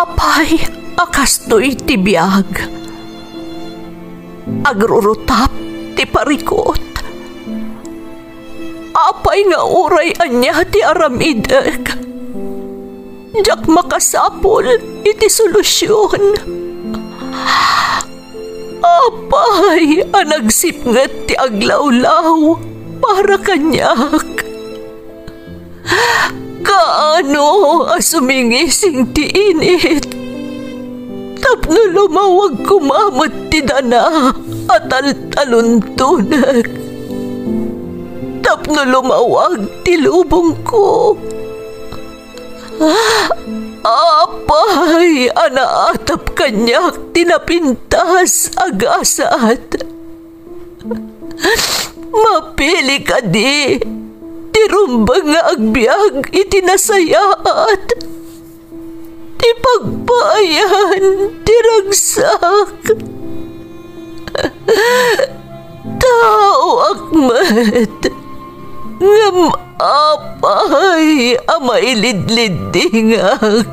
Apay, akastoy ti biyag. Agrurutap ti parikot. Apay nga uray anya ti aramideg. Jak makasapol iti solusyon. Apay, anagsipnget ti aglawlaw para kanyak. Kaano asumingising ti init. Tapno lumawag kumamot ti dana at taluntunag. Tapno lumawag ti lubong ko. Apay, anaatap kanyak tinapintas agasat. Mapili ka di, tirumbang nga agbyag itinasayaat. Ti pagpayan, tiragsak. Tao akmat, ngam apay, amailidlidingak.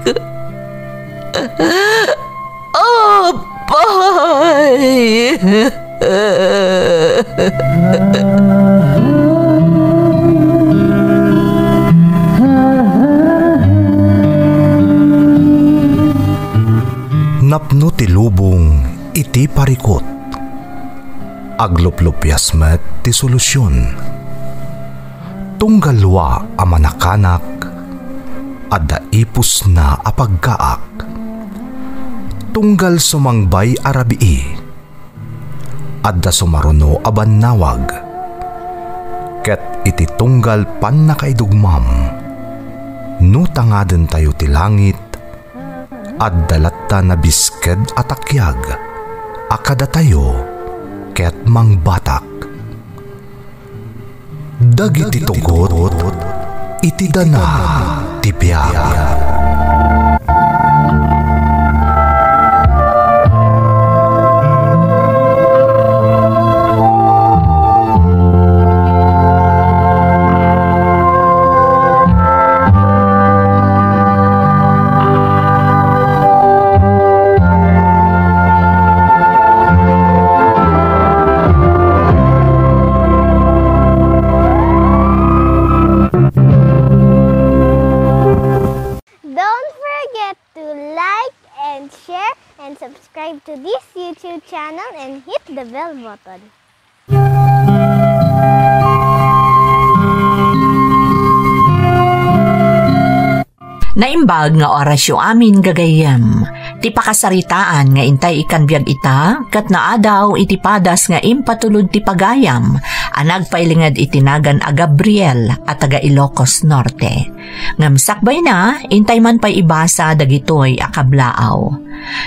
Apay. Napno ti lubong iti parikot. Agluplupyas met ti solusyon. Tunggalwa a manakanak, adda ipus na apagkaak. Tunggal sumangbay arabii, adda sumaruno abannawag. Ket iti tunggal pan nakaidugmam, no tangaden tayo ti langit, adda latta na bisked atakyag, akada tayo ket mangbatak. Dagiti tugot, iti dana ti biyag. Subscribe to this YouTube channel and hit the bell button. Naimbag nga orasyo amin gagayem. Ti pakasaritaan nga intay ikan biyag ita, kat naadaw iti padas nga impatulod ti pagayam, anagpailingad itinagan a Gabriel at taga Ilocos Norte. Ngamsakbay na, intay man pa'y ibasa dagitoy akablaaw.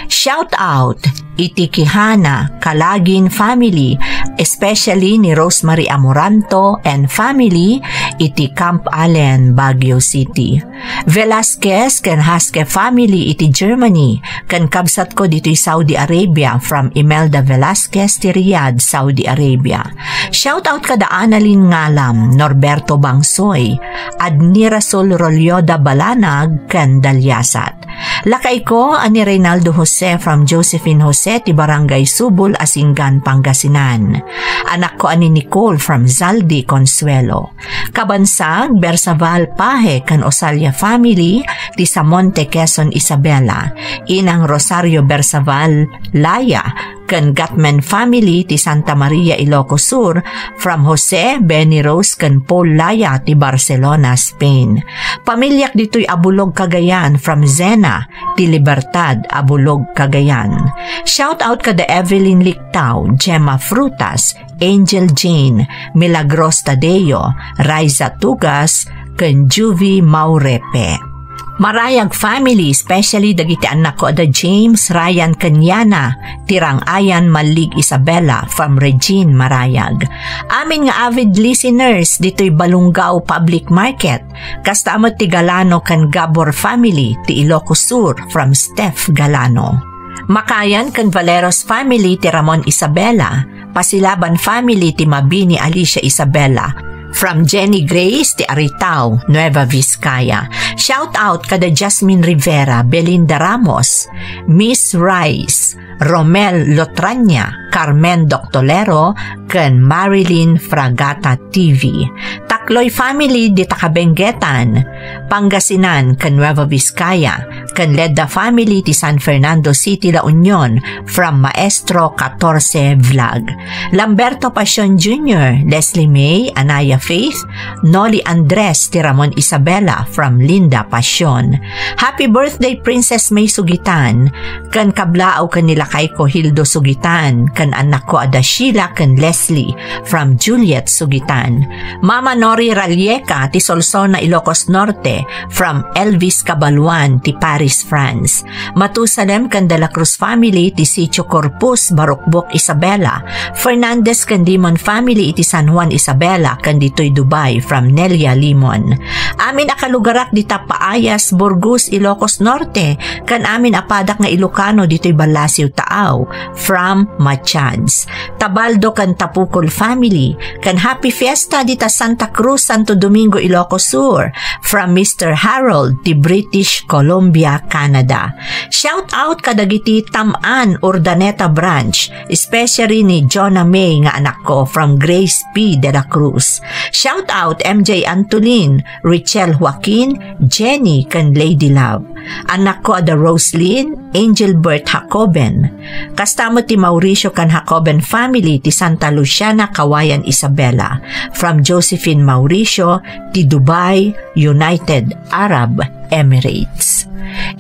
Shout out iti Kihana, Kalagin family, especially ni Rosemary Amoranto and family iti Camp Allen, Baguio City. Velasquez ken Haske family iti Germany, ken kabsat ko dito'y Saudi Arabia from Imelda Velasquez ti Riyadh, Saudi Arabia. Shout out kada Annalyn Ngalam, Norberto Bangsoy, Admirasol Rolyoda Balanag ken Dalyasat. Lakay ko ani Reynaldo Jose from Josephine Jose ti Barangay Subol, Asingan, Pangasinan. Anak ko ani Nicole from Zaldi, Consuelo. Kabansag Bersaval Pahe kan Osalia family ti Samonte, Quezon, Isabela. Inang Rosario Bersaval Laya kan Gatman family ti Santa Maria, Ilocos Sur from Jose Benny Rose kan Paul Laya ti Barcelona, Spain. Pamilyak dito'y Abulog, Cagayan from Zena ti Libertad, Abulog, Cagayan. Shout out kada Evelyn Lictao, Gemma Frutas, Angel Jane, Milagros Tadeo, Raiza Tugas kan Juvie Maurepe. Marayag family, especially dagiti anak ko ada James Ryan Kanyana, Tirang Ayan Malig Isabella from Regine Marayag. Amin nga avid listeners dito'y Balungaw Public Market, kastamot ti Galano kan Gabor family ti Ilocos Sur from Steph Galano. Makayan kan Valeros family ti Ramon Isabella, Pasilaban family ti Mabini Alicia Isabella From Jenny Grace ti Aritao, Nueva Vizcaya. Shout out kada Jasmine Rivera, Belinda Ramos, Miss Rice, Romel Lotraña, Carmen Doctolero, ken Marilyn Fragata TV. Takloy family di Takabenggetan, Pangasinan ken Nueva Vizcaya, ken Ledda family ti San Fernando City, La Union, from Maestro 14 Vlog. Lamberto Pasion Jr., Leslie May, Anaya Faith, Noli Andres ti Ramon Isabela, from Linda Pasion. Happy birthday Princess May Sugitan, ken kablaaw ken nila Kaiko Hildo Sugitan, ken anak ko ada Sheila ken Leslie, from Juliet Sugitan. Mama Nori Ralieca ti Solsona, Ilocos Norte, from Elvis Cabaluan ti Paris, France. Matusalem ken De La Cruz family ti Sitio Corpus, Barukbok, Isabela. Fernandez ken Limon family iti San Juan, Isabela, ken ditoy Dubai, from Nelia Limon. Amin akalugarak di Tapaayas, Burgos, Ilocos Norte, ken amin apadak nga Ilocano ditoy Balasiw, Taaw, from Machads. Tabaldo ken Tapukol family, ken happy fiesta dita Santa Cruz, Santo Domingo, Ilocos Sur, from Mr. Harold di British Columbia, Canada. Shout out kadagiti Taman, Urdaneta Branch, especially ni Jonah May nga anak ko, from Grace P. De La Cruz. Shout out MJ Antolin, Richel Joaquin, Jenny ken Lady Love. Anak ko ada Roslyn, Angelbert Jacoben. Kastamo ti Mauricio ken Jacoben family ti Santa Luciana, Kawayan, Isabela, from Josephine Mauricio ti Dubai, United Arab Emirates.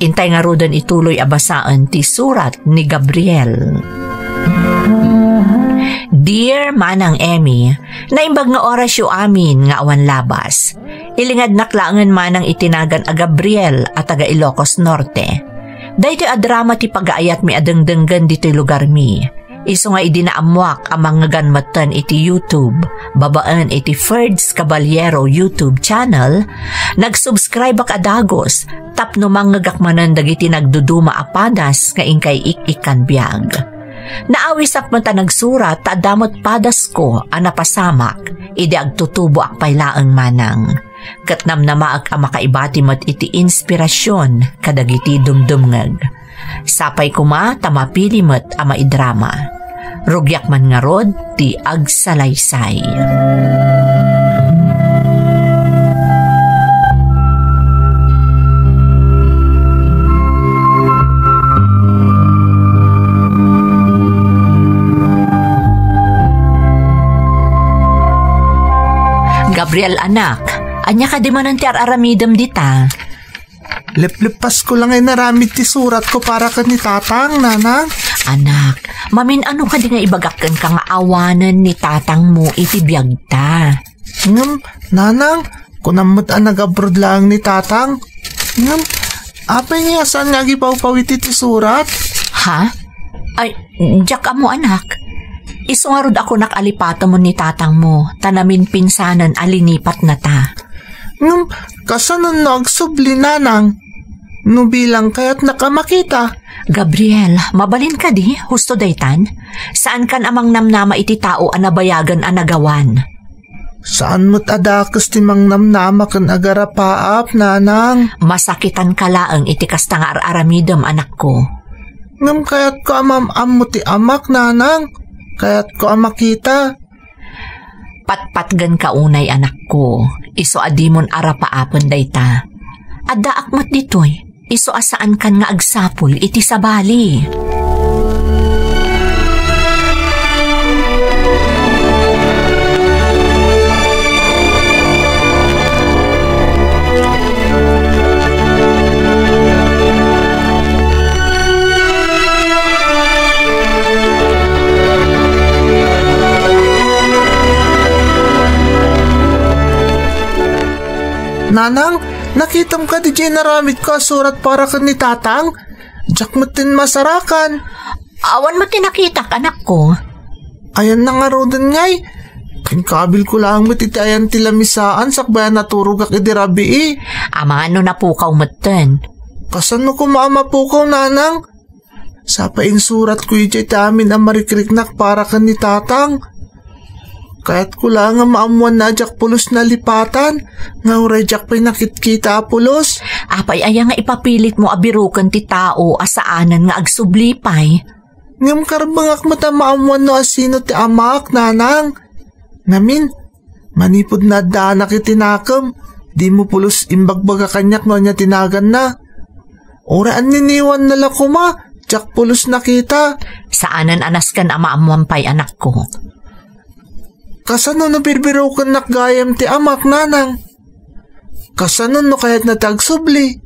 Intay nga rodon ituloy abasaan ti surat ni Gabriel. Dear Manang Emmy, naimbag nga oras yu amin nga awan labas. Ilingad naklangan manang itinagan a Gabriel at taga Ilocos Norte. Dahito a drama ti pag-aayat mi adengdenggan dito lugar mi. Iso nga idinaamuak ang mga ganmatan iti YouTube, babaan iti Ferds Caballero YouTube channel, nag-subscribe ak adagos, tapno mga gakmanan dagiti nagduduma apadas nga ingkay ikan biyag. Naawisak man ta nagsurat ta damot padas ko ang napasamak, idi agtutubo ak paylaang manang. Katnam na maag ang makaibati mat iti inspirasyon kadagiti dumdumngag. Sapay kuma tamapili mat ang maidrama. Rugyak man nga rod ti agsalaysay. Gabriel anak, anya ka di man ang tiar aramidam dita. Leplipas ko lang ay naramid ti surat ko para ka ni tatang, nanang. Anak, mamin ano ka di nga ibagakan ka nga awanan ni tatang mo iti biyagta. Nanang, kunamot ang nag-abroad lang ni tatang. Apay niya saan nga gipaw-pawit iti surat? Ha? Ay, diyak mo anak. Isungarod ako nakalipata mo ni tatang mo, tanamin pinsanan alinipat na ta. Kasanon nagsubli, nanang? No bilang kaya't nakamakita. Gabriel, mabalin ka di, husto daytan? Saan kan amang namnama iti tao anabayagan anagawan? Saan mo't adakas ti mang namnama kan agarapaap, nanang? Masakitan ka laang iti kasta nga aramidam anak ko. Kaya't ko amam mo ti amak, nanang? Kaya't ko makita. Patpatgan ka unay anak ko. Iso adimon arapaapon dayta. Adda akmat ditoy. Iso asaan kan nga agsapol iti sabali. Nanang, nakitam ka di dyan naramid ko surat para ka ni tatang? Diyak mo tin masarakan. Awan mo tinakitak, anak ko. Ayan na nga rodan ngay. Kinkabil ko lang mo titayan tilamisaan sakbayan naturugak idirabi Ama ano na pukaw matan. Kasan mo kumama pukaw, nanang? Sapain surat ko iti amin ang marikriknak para ka ni tatang. Kahit ko lang nga maamuan na jak pulos na lipatan, nga uray jak pa'y nakitkita pulos. Apay aya nga ipapilit mo abirukan ti tao asaanan nga agsublipay. Ngam karbangak mata maamuan no asino ti amak, nanang. Ngamin, manipod na danak itinakam, di mo pulos imbagbaga kanyak no niya tinagan na. Oraan niniwan nala kuma, jak pulos nakita. Saanan anas kan amaamuan pa'y anak ko? Kasano no birbiro kan nakgayam ti amak, nanang? Kasano no kayat na tagsubli?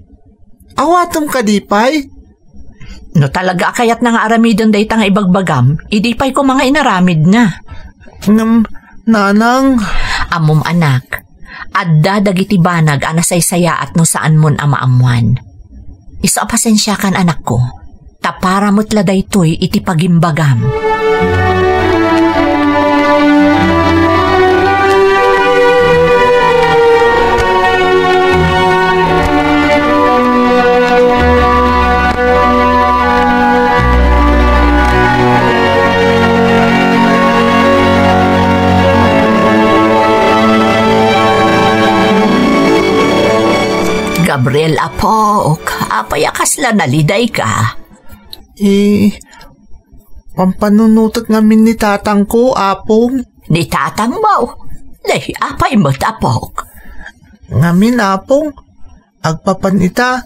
Awatom ka di pa'y? No talaga kayat na nga aramidon day nga ibagbagam, idi pa'y ko mga inaramid na. Nanang? Amom anak, adda dagiti banag anasaysaya at no saan mon amaamuan. Isa pasensya kan anak ko, tapara mo't laday to'y iti pagimbagam. Gabriel apok, apayakas la naliday ka. Pampanunutot ngamin ni tatang ko, apong. Ni tatang mo? Day, apay mo't apok. Ngamin, apong. Agpapanita.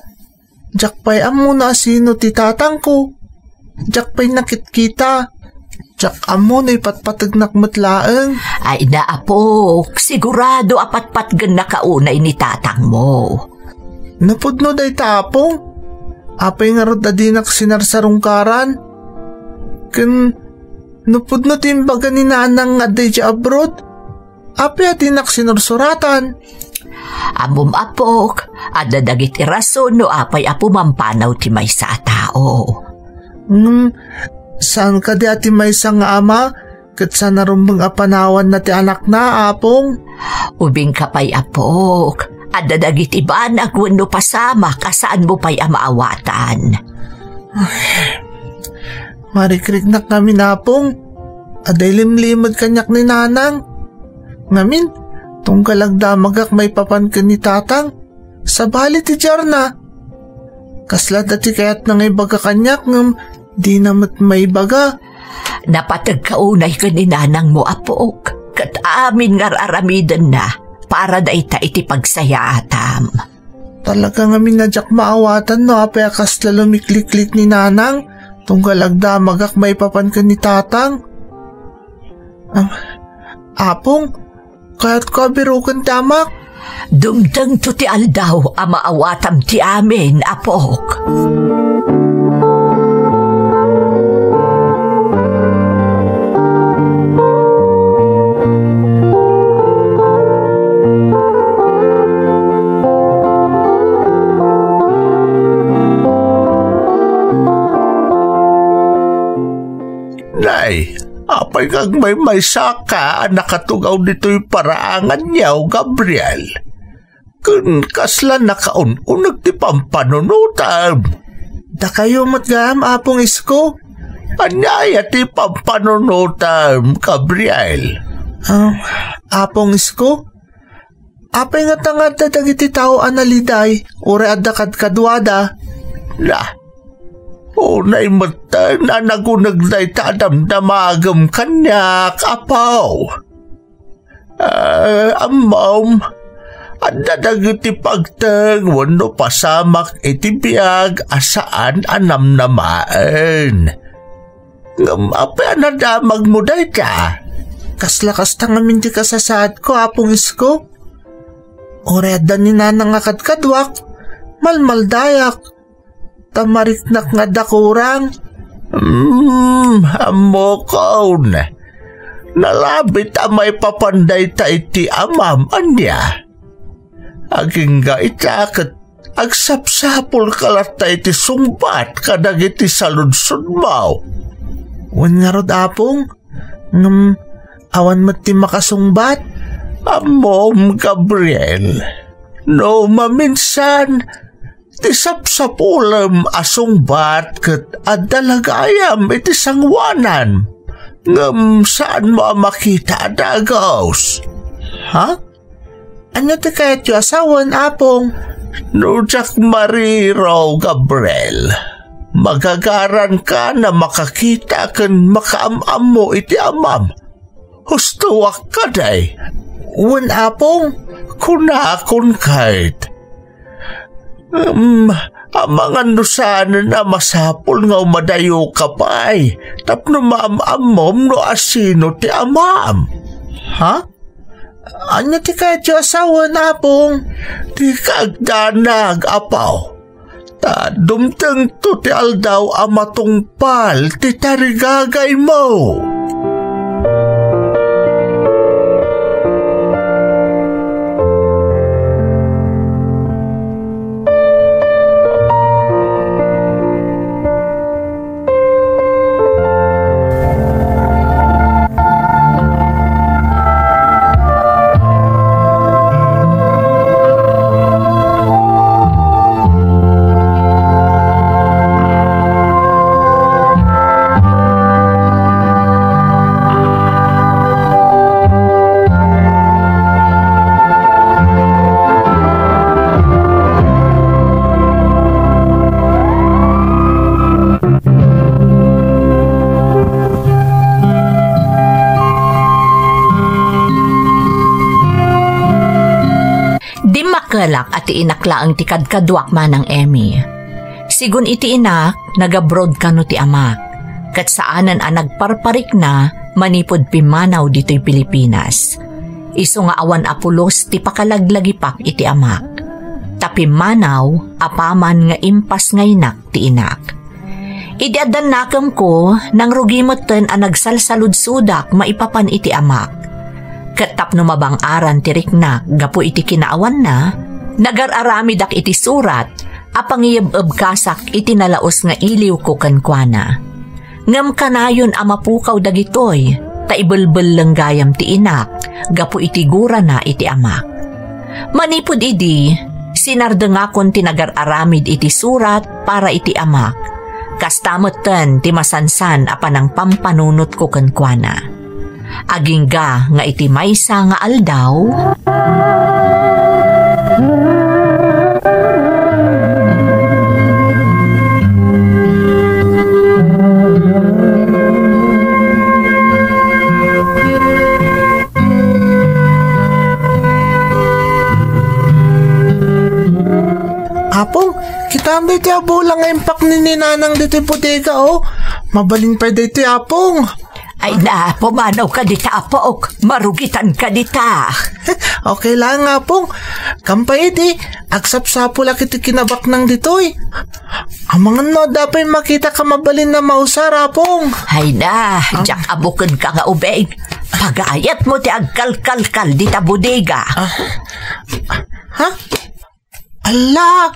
Jak pa'y amo na sino ti tatang ko. Jak pa'y nakitkita. Jak amo na ipatpatagnak matlaang. Ay na apok, sigurado apatpatgan na kaunay ni tatang mo. Napudno day tapong. Apay nga rod adinak sinarsarungkaran. Napudno timbaga ni nanang nga day abroad. Apay adinak sinursuratan. Amom apok, adadagit irason no apay apo mampanaw ti may sa tao. Saan ka di ati may sa nga ama? Kat sa narumbang apanawan na ti anak na, apong? Ubing ka pa'y apok. Adadagit iba nagwano pasama kasaan mo pa'y amaawatan. Marikrik na kami napong. Aday limlimod kanyak ni nanang. Ngamin, tunggal agdamagak may papan ka ni tatang. Sa bali ti Jarna. Kasla dati kayat nang ibaga kanyak ngam di namat may baga. Napatag kaunay ka ni nanang mo apok. Kat amin nga aramidan na. Para da ita iti pagsaya atam. Talaga nga minadyak maawatan no apay akas lalumiklik-klik ni nanang. Tunggal agdamagak may papan ka ni tatang. Apong, kaya't ko birukan tamak. Dumdang to ti aldaw amaawatam ti amin, apok. Apay kag may saka nakatugaw dito'y paraangan niyaw, Gabriel. Kun kasla nakaun-unag ti pampanunutam. Da kayo matgam, apong isko? Anyaya ti pampanunutam, Gabriel. Apong isko? Apay nga tangad na dagiti tao analiday, ure adakad kadwada. Unay mata na nagunagday tadamdamagam kanyak, apaw. Amam, at dadagiti pagtag wano pasamak iti biyag asaan anam namaan. Ngam apay nadamag mo day ka. Kaslakas tangamin di kasasaad ko, apong isko. Oreda ni nanang akad-kadwak, malmaldayak. Tamariknak nga dakurang. Amo kaon. Nalabit amay papanday ta iti amam anya. Aging ga itakat agsapsapol kalata iti sumbat kadag iti saludsud mo. Wan nga rod apong. Awan mati makasungbat. Amom, Gabriel. No maminsan ti sapsapulam asungbat ket adalagayam iti sangwanan. Saan mo makita dagaws? Ha? Ano ti kaya't yu asawan, apong? Nujak mariraw, Gabriel. Magagaran ka na makakita kan makaamam mo iti amam. Hustuwak ka day. Wan, apong? Kunakon kahit. Amangan no sana na masapol nga umadayo ka pa ay. Tapno maamamom no asino ti amam. Ha? Ano ti kaya't yu asawan, apong? Di kagdanag, apaw. Ta dumteng to ti aldaw amatungpal ti tarigagay mo. Kalak at inakla ang tikadkadwak manang Emmy. Sigun iti inak, nagabroad kano ti amak. Kat saanan ang nagparparik na manipod pimanaw dito'y Pilipinas. Iso nga awan apulos ti pakalaglagipak iti amak. Tapimanaw, apaman nga impas ngaynak ti inak. Idiadan nakam ko, nang rugimoten ang nagsalsaludsudak maipapan iti amak. Katap no mabang-aran tirikna gapo iti kinaawan na, nagar-aramidak iti surat, apangiyab-ab kasak iti nalaos nga iliw ko kankwana. Ngam kanayon amapukaw dagitoy, taibelbel lang gayam ti inak, gapo iti gura na iti amak. Manipod idi, sinardengakon ti nagar-aramid iti surat para iti amak, kastamoten ti masansan apanang pampanunot ko kankwana. Agingga nga iti maysa nga aldaw, Apong, kita ang dito abulang nga impak ni ninanang dito bodega, oh. Mabalin pa dito, apong. ay na, pumanaw ka dita, apok. Marugitan ka dita. Okay lang, apong. Kampay di, agsap-sapula kiti kinabak ng ditoy. Amangan no, dapat makita ka mabalin na mausar, apong. Ay na, jak abukan ka nga ubeg. Pagayat mo ti agkalkalkal dita bodega. Ha? Ala!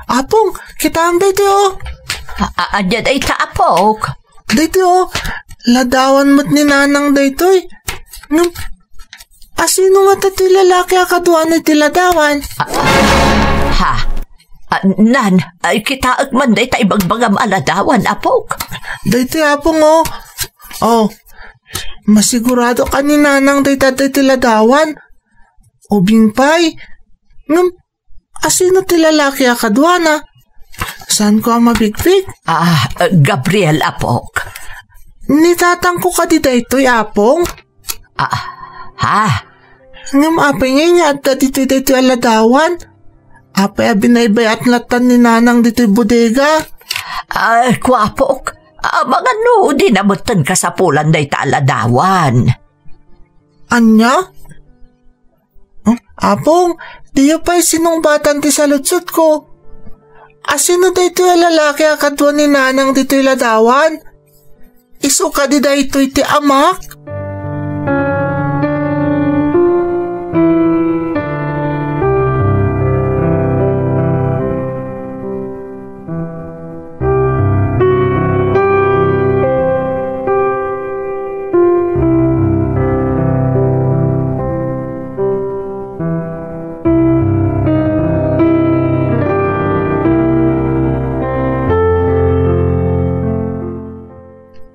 Apong, kita ang dito. Adyan ay taapok. Dito, ladawan mo't ni nanang ditoy. Asino nga tati lalaki akaduan iti ladawan? Ha? Nan, ay kita man day ta ibagbagam aladawan, apok. Dito, apong, oh. Oh, masigurado ka ni nanang day tati ladawan. Ubing pay. Asino ti lalaki akaduan, ah? Saan ko ang mabigpig? Gabriel, apok. Nitatang ko ka di daytoy, apong? Ha? Ngam apay ngayon at dito'y aladawan. Apay abinaybay at latan ni nanang dito'y bodega. Kwapok. Mga no, di namutan ka sa pulan day ta aladawan. Anya? Apong, diyo pa'y sinumbatan ti salutsut ko. Asino dito'y lalaki akadwa ni nanang dito'y ladawan? Isu ka di daytoy ti amak?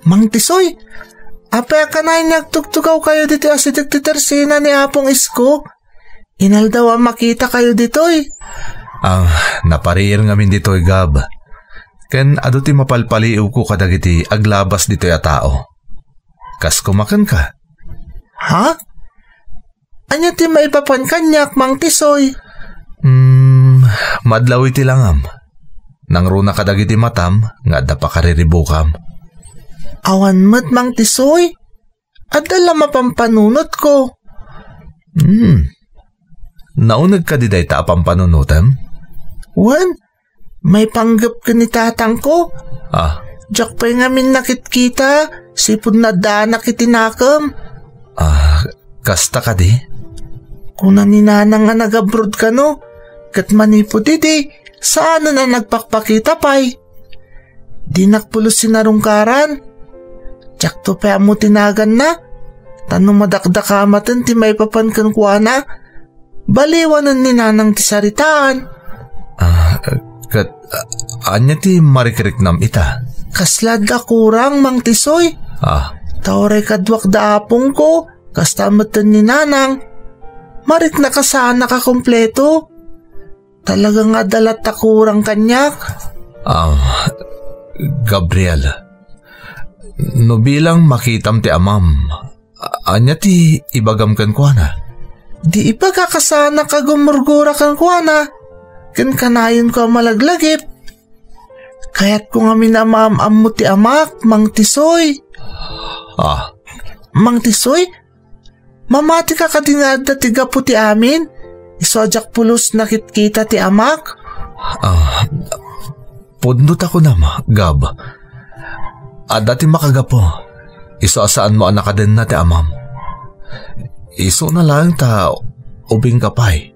Mang Tisoy, Apay ka na nagtugtugaw kayo dito asidik ti Tersina ni Apong Isko. Inal daw ang makita kayo ditoy. Napariir ngamin ditoy, Gab. Ken ado ti mapalpaliw ko kadagiti aglabas ditoy a tao. Kas kumakan ka. Ha? Anya ti maipapan kanyak, Mang Tisoy? Madlaw iti langam. Nang runa kadagiti matam, nga da pa kariribukam. Awan mat, Mang Tisoy. Adala mapampanunot ko. Naunag ka di day ta pampanunutam? Wan, may panggap ka ni tatang ko. Diyak pa'y ngamin nakitkita, sipod na danak itinakam. Kasta ka di? Kuna ni nanang nga nag-abroad ka no, kat manipod iti, saan na nagpakpakita pa'y? Di nakpulos sinarungkaran. Diyak to pa mo tinagan na, tanong madakdakamatan ti may papankan kuwa na, baliwanan ni nanang ti saritaan. Anya ti marikrik nam ita? Kaslad da kurang, Mang Tisoy. Tauray kadwak da apong ko, kastamatan ni nanang. Marik na kasana ka kompleto. Talagang adalat ta kurang kanyak. Gabriel, no bilang makitam ti amam, anya ti ibagam kan kuana? Di ipagkakasana ka gumurgura kan kuana. Kan kanayon ko malaglagip. Kaya't ko nga minamam mo ti amak, Mang Tisoy. Mang Tisoy, mamati ka kadingada ti gapu ti amin. Isojak pulos nakitkita ti amak. Pudnot ako nama, Gab. Dati makagapo, iso asaan mo anak din na ti amam. Iso na lang ta ubing kapay.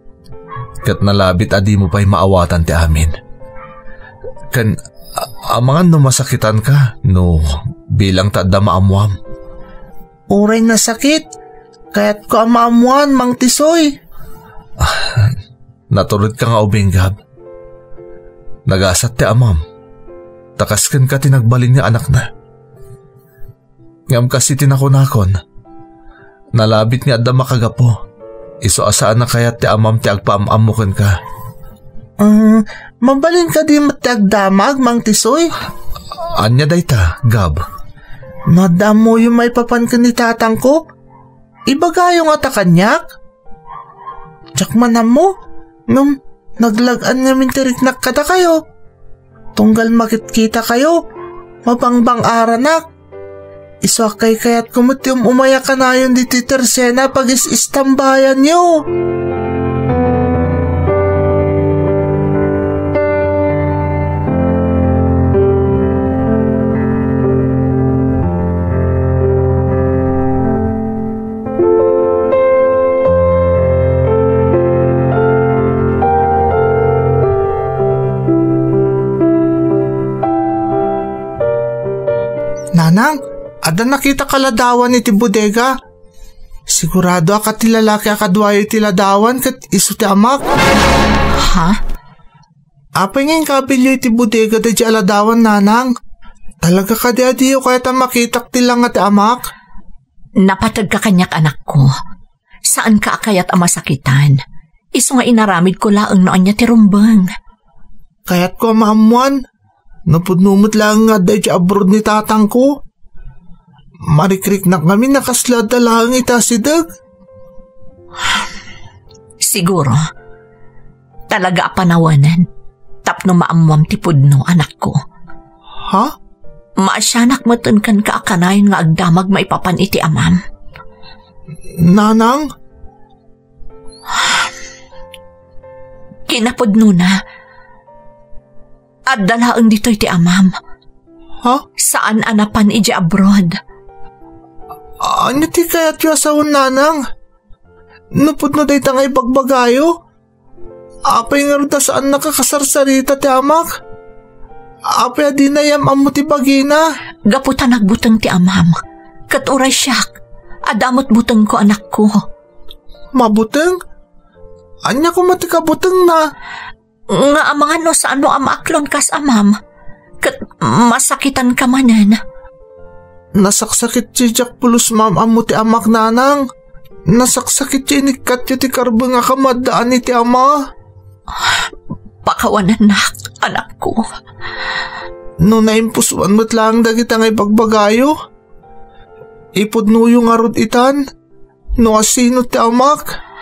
Kat nalabit adi mo pa'y maawatan ti amin. Kan amangan no masakitan ka no bilang ta da maamuam. Uray na sakit, kaya't ko maamuan, Mang Tisoy. Naturod ka nga ubing, Gab. Nagasat ti amam. Takaskan ka tinagbalin niya anak na. Ngam kasi tinakunakon. Nalabit ni adda makagapo. Iso asaan na kaya ti amam ti agpaamamukan ka. Mabalin ka di matagdamag, Mang Tisoy? Anya dayta, Gab? Nadamo yung may papan ka ni tatang ko? Ibaga yung atakanyak? Tsak manam mo, nung naglagan nga mintiriknak kada kayo. Tunggal makitkita kayo, mabangbang aranak. Isakay kaya't kumutium umaya ka na yun di Tersena pag istambayan nyo. Nanang, ada nakita kaladawan iti bodega. Sigurado akat ti lalaki akadwayo ti ladawan kat iso ti amak. Ha? Apay ngayon kabilyo iti bodega da di aladawan, nanang. Talaga ka di adiyo kaya ta makitak ti lang at amak. Napatag ka kanyak anak ko. Saan ka akayat amasakitan? Iso nga inaramid ko laang noon niya ti rumbang. Kaya't ko maamuan. Napudnumot lang nga dahi abroad ni tatang ko. Marikrik na kami nakaslad na lang itasidag. Siguro, talaga apanawanan. Tapno maamuam ti pudno, anak ko. Ha? Maasyanak matunkan ka akanayon nga agdamag maipapan iti amam. Nanang? Kinapudno na. At dalaang dito iti amam. Ha? Saan anapan iti abroad? Ano ti kaya't yung asawang, nanang? Napod na dahi tangay bagbagayo? Apay nga rita saan nakakasarsarita ti amak? Apay di na yam amo ti bagina? Gaputan nagbutang ti amam. Kat oray siyak. Adamot butang ko anak ko. Mabutang? Anya ko matikabutang na? Nga amangan no saan mo amaklon kas amam. Kat masakitan ka manan. Nasaksakit si Jack pulos mamam mo ti amak nanang. Nasaksakit si inikat yu ti karbo nga kamadaan ni ti ama. Pakawanan anak ko. No naimpusuan mo't lang dagita ngay pagbagayo. Ipudnuyo nga rod itan. No asino ti amak.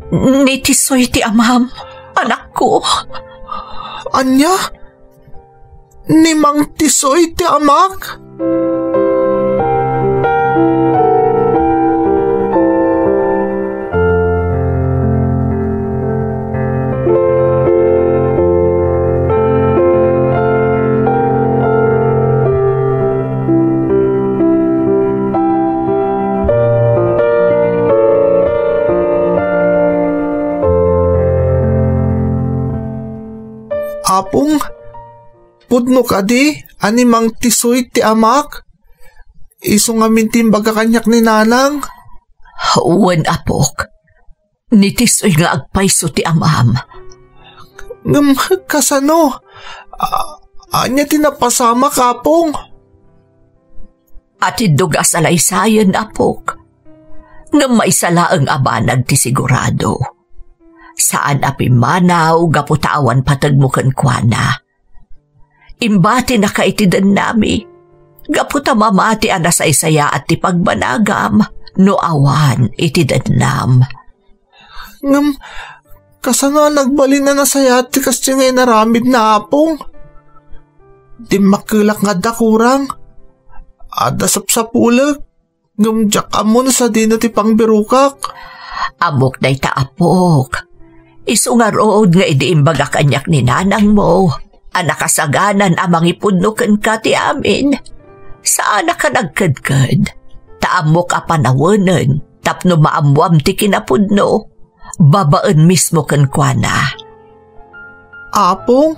Ni Tisoy ti amam, anak ko. Anya? Ni Mang Tisoy ti amak? Apong, pudno ka di, ani Mang Tisoy ti amak? Iso nga mintimbaga kanyak ni nanang? Uwan apok, ni Tisoy nga agpaiso ti amam. Kasano? Anya tinapasama kapong? At iduga sa laysayan apok, nga maisalaang abanag ti sigurado. Saan apimanaw gaputawan patagmukan kwa na. Imbati na kaitidan nami, gaputa mamati ana sa isaya at ti pagbanagam, no awan itidan nam. Kasano nagbalin na nasaya at ti kasi ngay naramid na apong? Di makilak nga dakurang. Adasap sa pulag, Jack amo na sa dino ti pangbirukak. Amok day ta apok. Isu nga rood nga idiimbaga kanyak ni nanang mo. Anakasaganan amang ipudnukan ka ti amin. Saan ka nagkadkad? Taamok a panawanan, tapno maamuam ti kinapudno. Babaan mismo kan kwa na. Apong?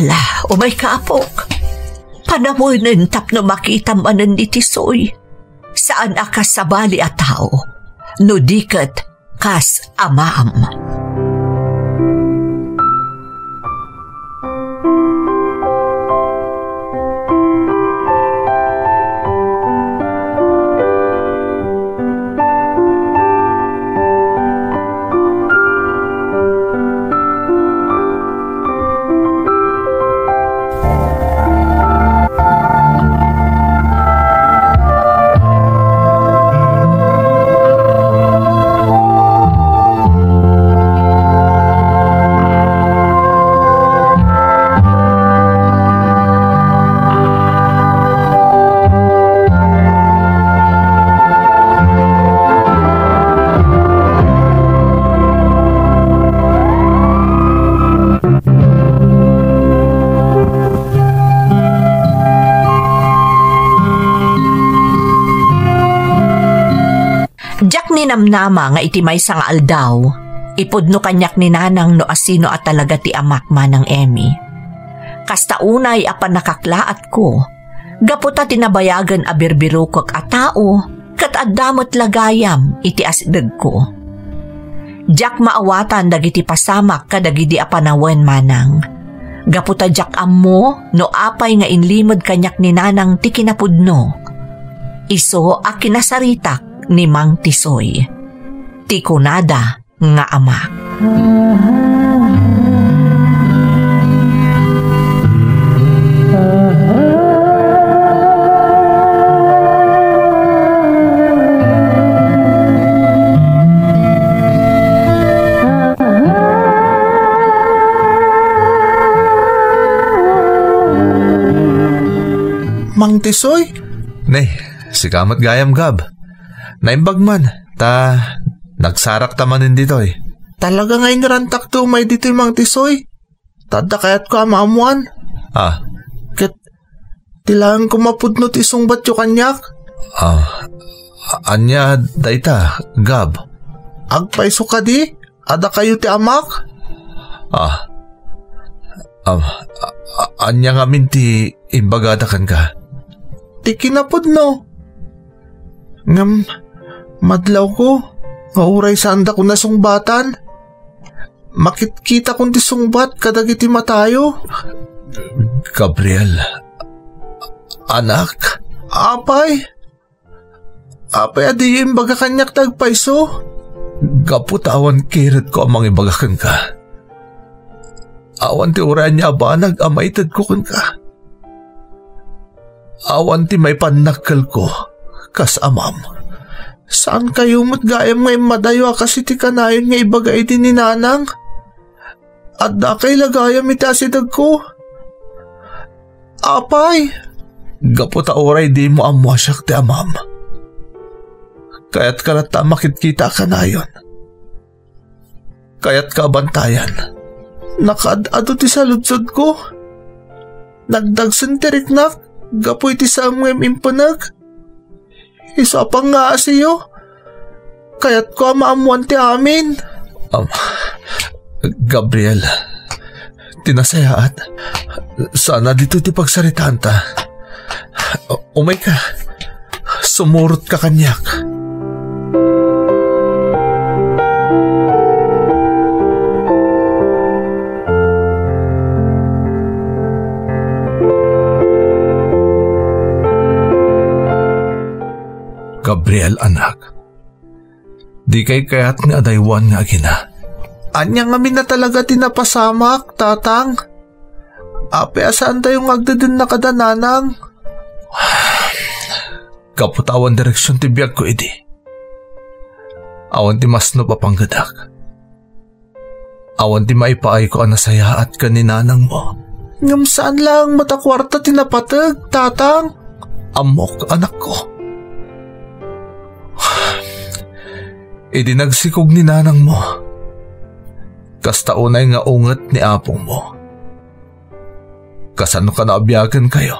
Ala, umay ka apok. Panawanan tapno makita manan ni Tisoy. Saan akas sa bali at tao? No dikat kas amam. Namnama nga iti may nga aldaw, ipudno kanyak ni nanang no asino at talaga ti amak manang Emmy. Kasta unay apan nakaklaat ko, gaputa tinabayagan a birbirukok a tao, kat addamot lagayam iti asideg ko. Jack maawatan dagiti pasamak kadagidi a panawen manang. Gaputa Jack ammo no apay nga inlimod kanyak ni nanang ti kinapudno. Iso a kinasaritak ni Mang Tisoy, ti kunada nga amak. Mang Tisoy? Nay, si kamat gayam gab. Naimbag man, nagsarak tamanin dito eh. Talaga ngayon rantak to may dito yung Mang Tisoy. Tada kayat ko amamuan. Ket, tilangan ko mapudnot isong batyo kanyak. Anya, dayta, gab. Agpaiso ka di? Ada kayo ti amak? Anya nga minti imbagadakan ka. Ti kinapudno. Madlaw ko, ngauray sanda ko na sungbatan. Makit-kita kung ti sungbat kadagiti matayo. Gabriel, anak. Apay adi yung baga kanyak tagpaiso. Gapot awan kirit ko amang ibagakan ka. Awan ti uran niya ba nag-amaitad ko kun ka. Awan ti may panakal ko kas amam. Saan kayo matgayam ngay madayo kasi ti kanayon nga ibagay din ni nanang? At da kay lagayam itasidag ko. Apay, gapot oray di mo amwasyak ti amam. Kaya't kalata makikita ka na yon. Kaya't kabantayan. Nakaad-ado ti saludsod ko. Nagdagsan ti riknak, gapoy ti samwem impanag. Isa pang nga asiyo. Kaya't ko maamuan ti amin. Gabriel, tinasayaat. Sana dito ti pagsaritaan ta. Umay ka. Sumurot ka kanyak. Gabriel, anak. Di kay kayat nga adaywan nga agina. Anyang amin na talaga tinapasamak, tatang. Ape asaan tayong agdadun na kadananang? Kaputawan direksyon ti biyag ko, idi. Awan ti masno papanggadak. Awan ti maipaay ko anasaya at kaninanang mo. Ngam saan lang matakwarta tinapatag, tatang? Amok, anak ko. Idi nagsikog ni nanang mo. Kasta unay nga unget ni apong mo. Kasano ka naabiyagan kayo?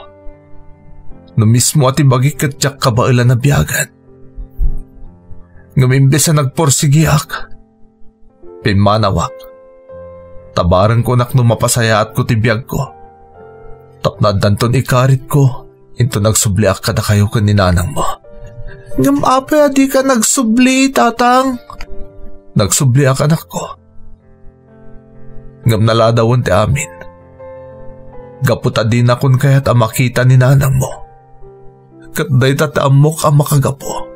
No mismo ati bagi katyak kabailan na biyagan. Ngamimbes na nagporsigiak. Pimanawak. Tabaran ko nak numapasaya at ko tibiyag ko. Tapnad danton ikarit ko. Into nagsubliak ka na kayo kaninanang mo. Ngam ape di ka nagsubli, tatang. Nagsubliak anak ko. Ngam naladawon ti amin. Gaputa din akon kaya't makita ni nanang mo. Katday tataamok ang makagapo.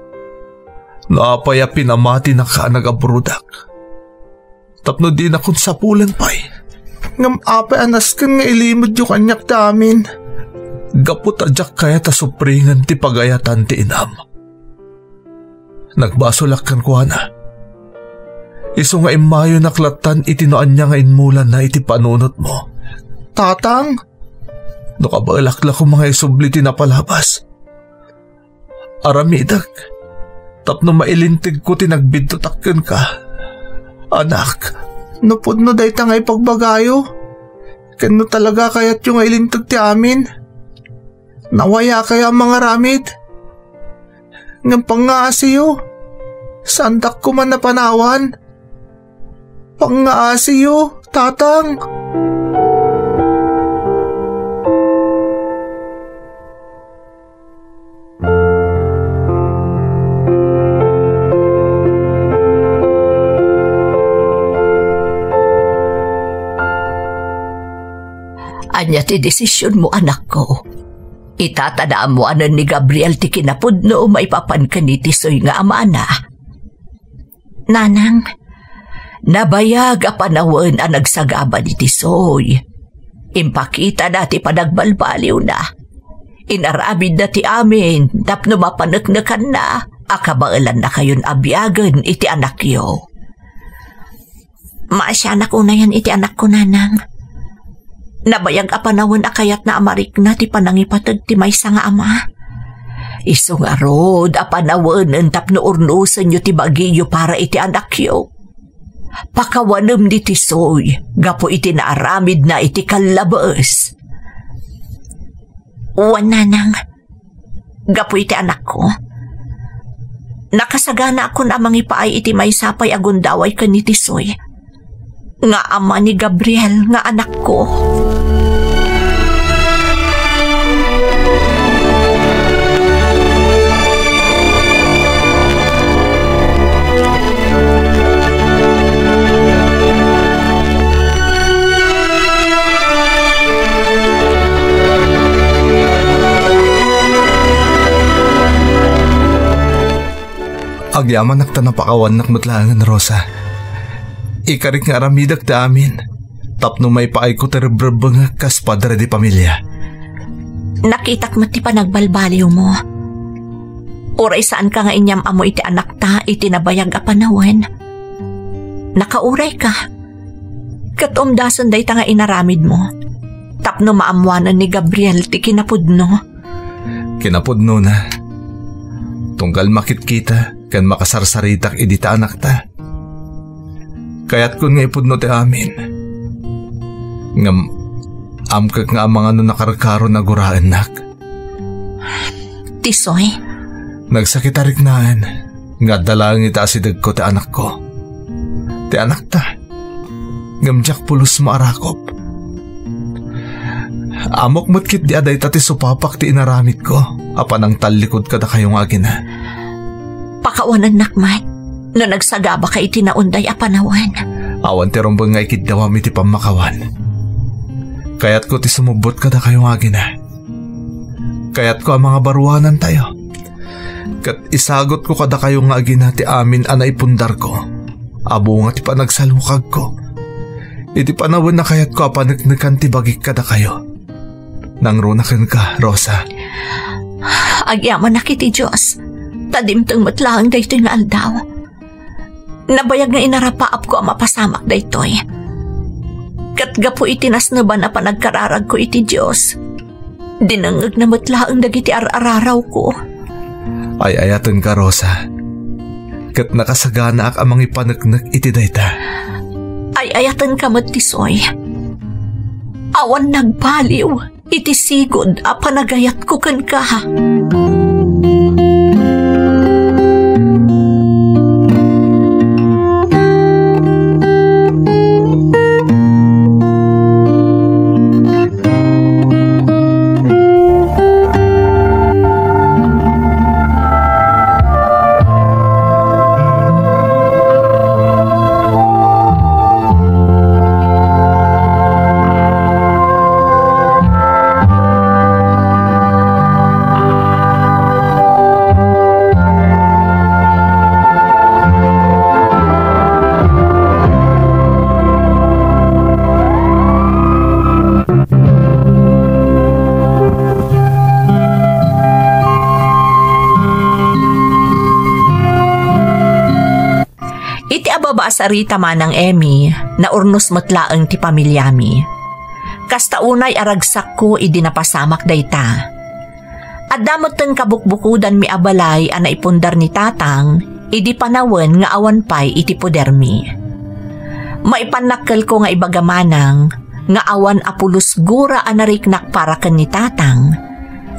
Naapaya pinamati na ka nagabrudak. Tapno din akon sapulan pa'y. Ngam ape anas kan nga ilimod yung kanyak ta amin. Gaputa jak kaya ta supringan ti pagayatan ti inam. Nagbasulak kan kuha na. Iso nga imayo naklatan itinoan niya nga inmulan na iti panunot mo. Tatang? No kabalakla ko mga isubli tinapalabas. Aramidag. Tapno mailintig ko tinagbidtotakken ka. Anak. Napod no day tangay pagbagayo. Kano talaga kaya't yung ilintag ti amin. Nawaya kaya mga ramid. Ngam pangaasiyo. Sandak ko man na panawan. Pangaasiyo, tatang. Anya ti desisyon mo, anak ko. Itatadaan mo anan ni Gabriel ti kinapudno o maipapan ka ni Tisoy nga amana. Nanang, nabayag a panawan ang nagsagaba ni Tisoy. Impakita na ti panagbalbaliw na. Inaramid na ti amin, tapno mapanaknakan na, akabailan na kayon abyagan iti anak yo. Maasyanak una yan iti anak ko, nanang. Nabayag a panawan akayat na amarik na ti panangipatag ti maysa nga ama. Iso nga rod a panawan ang tapno urnusan yu ti bagiyo para iti anak yo. Pakawanam ni Tisoy, gapo iti naaramid na iti kalabas. Uwan, nanang, gapo iti anak ko. Nakasagana ako na mangipaay iti maysapay agundaway ka ni Tisoy. Nga ama ni Gabriel nga anak ko. Agyaman nakta napakawan nakmatlangan, Rosa. Ikarik nga ramidak da amin. Tapno may paay ko terebrabang kas padre di pamilya. Nakitak mo ti panagbalbaliw mo. Uray saan ka nga inyam amo iti anak ta iti nabayag a panawen. Nakauray ka. Katumdasan day ta nga inaramid mo. Tapno maamuanan ni Gabriel ti kinapudno. Kinapudno na. Tunggal makit kita kan makasarsaritak idita anak ta. Kaya't kun nga ipudno ti amin. Ngam amkak nga mga nakarkaro na guraan nak. Tisoy? Nagsakitarik naan. Nga dalang itasidag ko ti anak ko. Ti anak ta. Ngamjak pulos maarakop. Amok mutkit di aday tati supapak ti inaramit ko. Apan ang talikod kada kayong agina. Pakawanan nakmat. No nagsagaba ka iti naunday apanawan. Awan ti rombong nga ikidawam iti pamakawan. Kaya't ko ti sumubot kada kayong agina. Kaya't ko ang mga baruanan tayo. Kat isagot ko kada kayong agina ti amin anay pundar ko. Abo nga ti panagsalukag ko. Iti panawan na kaya't ko apanagnakan ti bagik kada kayo. Nangrunakan ka, Rosa. Agyaman na kiti Diyos. Tadimtang matlaang daytoy nga aldaw. Nabayag nga inarapaap ko ang mapasamak daytoy. Katgapo itinas na ba na panagkararag ko iti Diyos. Dinangag na matlaang dagiti araraw ko. Ay ayatan ka, Rosa. Kat nakasagana ak amang ipanagnak iti dayta. Ay ayatan ka matisoy. Awan nagbaliw. Iti sigod a panagayat ko kan ka. Sarita manang Emi na urnos matlaang ti pamilyami. Kasta unay aragsak ko idinapasamak dayta. At damot ten kabukbukudan mi abalay ana ipundar ni tatang idi panawen nga awan pay iti podermi. Maipanakkel ko nga ibagamanang nga awan apulos gura anariknak para ken ni tatang.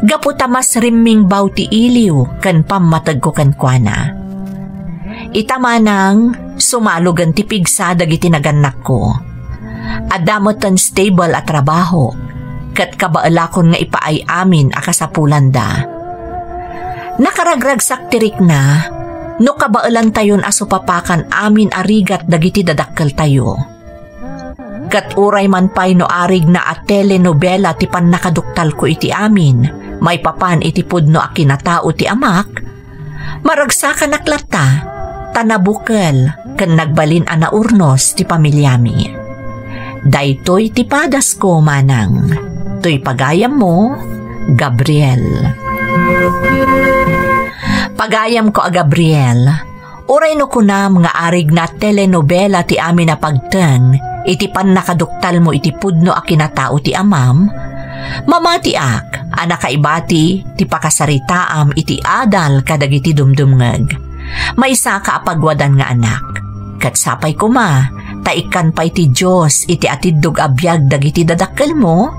Gaputa mas rimming baw ti iliw ken pammatag ko ken kuana. Itamanang sumalugan ti pigsa dagiti naganak ko. Adamotan stable at trabaho, kat kabaalakon nga ipaay amin akasapulanda. Nakaragragsak tirik na, no kabaalan tayon asupapakan amin arigat dagiti dadakkel tayo. Kat uray man pay no arig na a telenovela ti pan nakaduktal ko iti amin, may papan iti pudno a kinatao ti amak, maragsakan aklata, tanabukal ken nagbalin ana urnos ti pamilyami. Daytoy ti padas ko manang. Toy pagayam mo, Gabriel. Pagayam ko a Gabriel. Uray no kunam nga arig na telenovela ti amin na pagteng iti pan nakaduktal mo iti pudno a kinatao ti amam. Mamati ak anak kaibati ti pakasaritaam iti adal kadagiti dumdumngeg. Maysa ka apagwadan nga anak. Kat sapay ko ma, taikan pa iti Diyos iti atidog abiyag dagiti dadakkel mo,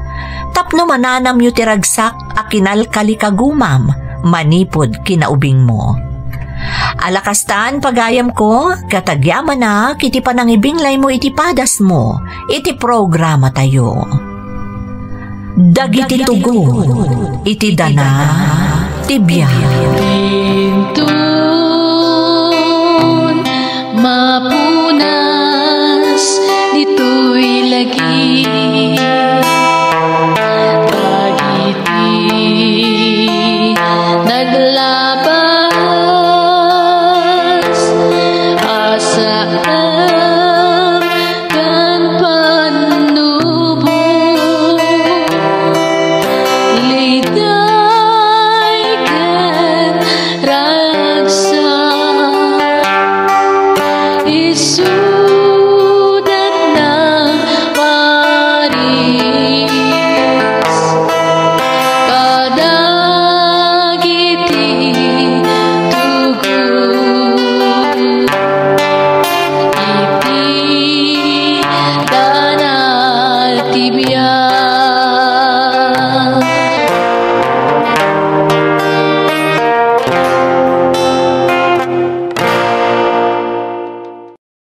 tapno mananam yu ti ragsak a kinalkali kagumam, manipod kinaubing mo. Alakastan pagayam ko, katagyaman na kiti panangibinglay mo iti padas mo, iti programa tayo. Dagiti tugo, iti dana, tibiyag.